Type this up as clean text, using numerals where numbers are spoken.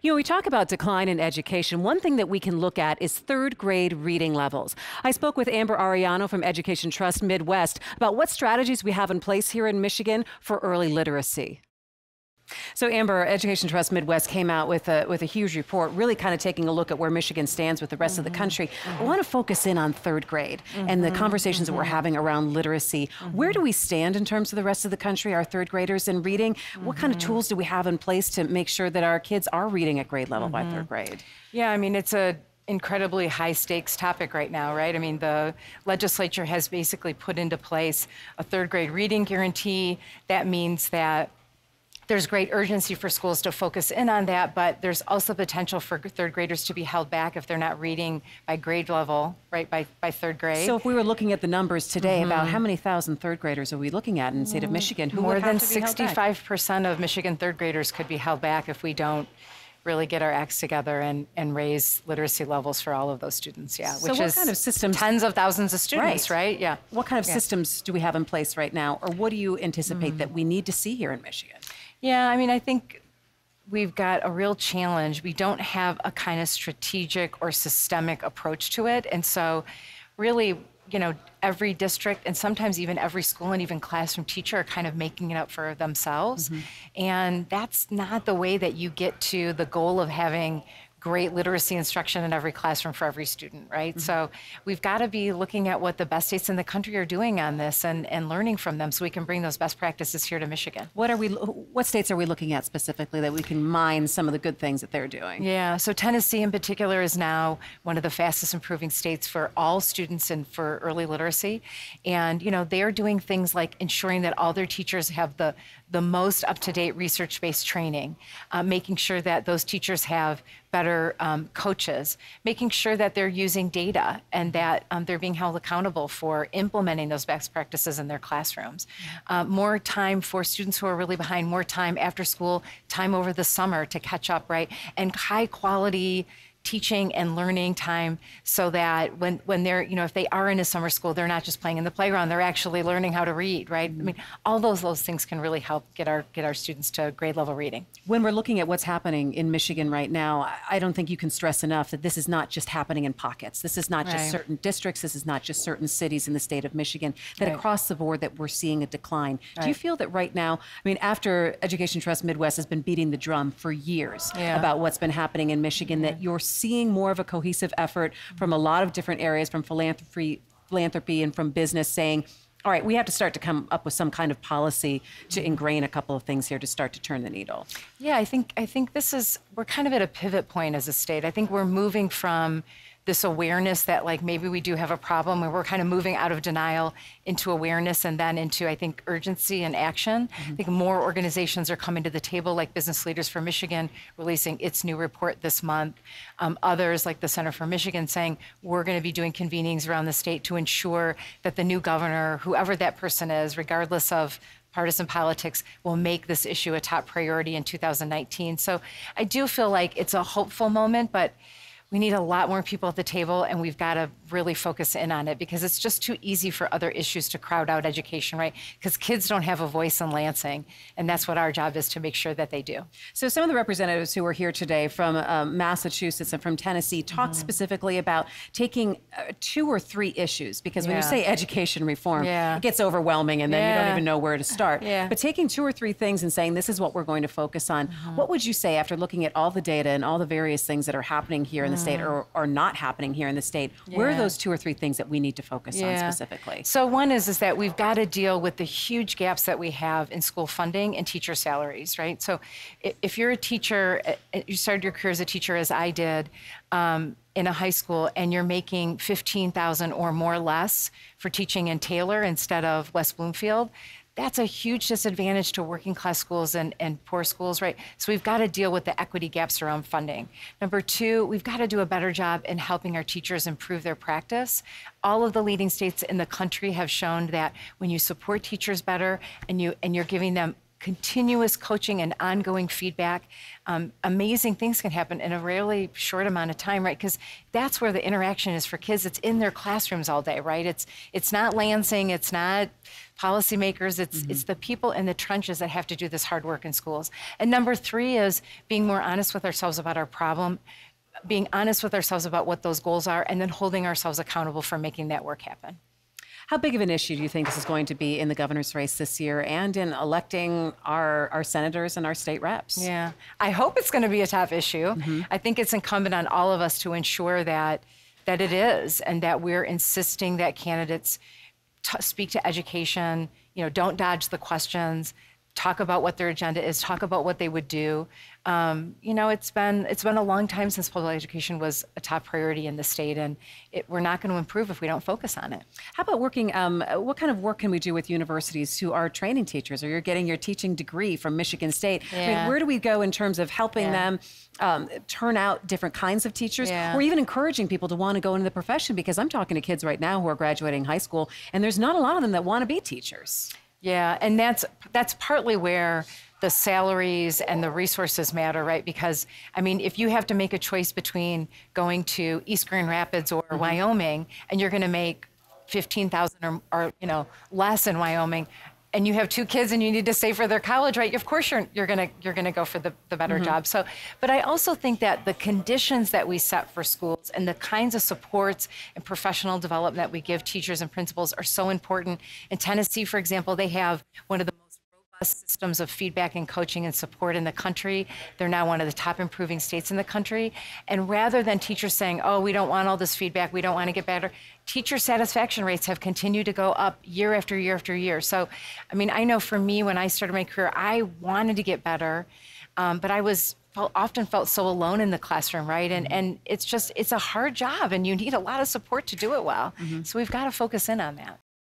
You know, we talk about decline in education. One thing that we can look at is third grade reading levels. I spoke with Amber Arellano from Education Trust Midwest about what strategies we have in place here in Michigan for early literacy. So Amber, Education Trust Midwest came out with a huge report, really kind of taking a look at where Michigan stands with the rest of the country. I want to focus in on third grade and the conversations that we're having around literacy. Where do we stand in terms of the rest of the country, our third graders in reading? What kind of tools do we have in place to make sure that our kids are reading at grade level by third grade? Yeah, I mean, it's a incredibly high stakes topic right now, right? I mean, the legislature has basically put into place a third grade reading guarantee. That means that there's great urgency for schools to focus in on that, but there's also potential for third graders to be held back if they're not reading by grade level, right, by third grade. So if we were looking at the numbers today, about how many thousand third graders are we looking at in the state of Michigan? Who More than would have to be held back? 65% of Michigan third graders could be held back if we don't really get our acts together and raise literacy levels for all of those students, yeah. So which what is kind of systems? tens of thousands of students, right? Yeah. What kind of systems do we have in place right now, or what do you anticipate that we need to see here in Michigan? Yeah, I mean, I think we've got a real challenge. We don't have a kind of strategic or systemic approach to it. And so really, you know, every district and sometimes even every school and even classroom teacher are kind of making it up for themselves. And that's not the way that you get to the goal of having great literacy instruction in every classroom for every student, right? So we've got to be looking at what the best states in the country are doing on this and learning from them so we can bring those best practices here to Michigan. What states are we looking at specifically that we can mine some of the good things that they're doing? Yeah, so Tennessee in particular is now one of the fastest improving states for all students and for early literacy. And, you know, they're doing things like ensuring that all their teachers have the most up-to-date research-based training, making sure that those teachers have better coaches, making sure that they're using data and that they're being held accountable for implementing those best practices in their classrooms. More time for students who are really behind, more time after school, time over the summer to catch up, right? And high quality teaching and learning time so that when they're, you know, if they are in a summer school, they're not just playing in the playground, they're actually learning how to read, right? I mean, all those things can really help get our students to grade level reading. When we're looking at what's happening in Michigan right now, I don't think you can stress enough that this is not just happening in pockets. This is not just certain districts. This is not just certain cities in the state of Michigan, that across the board that we're seeing a decline. Do you feel that right now, I mean, after Education Trust Midwest has been beating the drum for years about what's been happening in Michigan, that you're seeing more of a cohesive effort from a lot of different areas, from philanthropy and from business, saying, all right, we have to start to come up with some kind of policy to ingrain a couple of things here to start to turn the needle? Yeah, I think we're kind of at a pivot point as a state. I think we're moving from this awareness that like maybe we do have a problem, and we're kind of moving out of denial into awareness and then into, I think, urgency and action. I think more organizations are coming to the table, like Business Leaders for Michigan releasing its new report this month. Others like the Center for Michigan saying we're going to be doing convenings around the state to ensure that the new governor, whoever that person is, regardless of partisan politics, will make this issue a top priority in 2019. So I do feel like it's a hopeful moment, but we need a lot more people at the table, and we've got to really focus in on it because it's just too easy for other issues to crowd out education, right? Because kids don't have a voice in Lansing, and that's what our job is, to make sure that they do. So some of the representatives who are here today from Massachusetts and from Tennessee talked specifically about taking 2 or 3 issues, because when you say education reform, it gets overwhelming, and then you don't even know where to start. But taking 2 or 3 things and saying, this is what we're going to focus on, what would you say after looking at all the data and all the various things that are happening here in the state or are not happening here in the state? Where are those 2 or 3 things that we need to focus on specifically? So one is that we've got to deal with the huge gaps that we have in school funding and teacher salaries, right? So if you're a teacher, you started your career as a teacher as I did, in a high school, and you're making $15,000 or more less for teaching in Taylor instead of West Bloomfield, that's a huge disadvantage to working class schools and poor schools, right? So we've got to deal with the equity gaps around funding. Number 2, we've got to do a better job in helping our teachers improve their practice. All of the leading states in the country have shown that when you support teachers better and you're giving them continuous coaching and ongoing feedback, amazing things can happen in a really short amount of time, right? Because that's where the interaction is for kids. It's in their classrooms all day, right? It's not Lansing, it's not policymakers, it's the people in the trenches that have to do this hard work in schools. And number 3 is being more honest with ourselves about our problem, being honest with ourselves about what those goals are, and then holding ourselves accountable for making that work happen. How big of an issue do you think this is going to be in the governor's race this year and in electing our senators and our state reps? Yeah, I hope it's going to be a top issue. I think it's incumbent on all of us to ensure that it is, and that we're insisting that candidates speak to education, don't dodge the questions, talk about what their agenda is, talk about what they would do. It's been a long time since public education was a top priority in the state, and we're not going to improve if we don't focus on it. How about working, what kind of work can we do with universities who are training teachers, or you're getting your teaching degree from Michigan State? Yeah. I mean, where do we go in terms of helping them turn out different kinds of teachers, or even encouraging people to want to go into the profession? Because I'm talking to kids right now who are graduating high school, and there's not a lot of them that want to be teachers. Yeah, and that's partly where the salaries and the resources matter, right? Because, I mean, if you have to make a choice between going to East Grand Rapids or Wyoming, and you're going to make $15,000 or less in Wyoming, and you have 2 kids and you need to save for their college, right? Of course you're gonna go for the better job. So, but I also think that the conditions that we set for schools and the kinds of supports and professional development that we give teachers and principals are so important. In Tennessee, for example, they have one of the most robust systems of feedback and coaching and support in the country. They're now one of the top improving states in the country. And rather than teachers saying, oh, we don't want all this feedback, we don't want to get better, teacher satisfaction rates have continued to go up year after year after year. So, I mean, I know for me, when I started my career, I wanted to get better, but I often felt so alone in the classroom, right? And it's a hard job, and you need a lot of support to do it well. So we've got to focus in on that.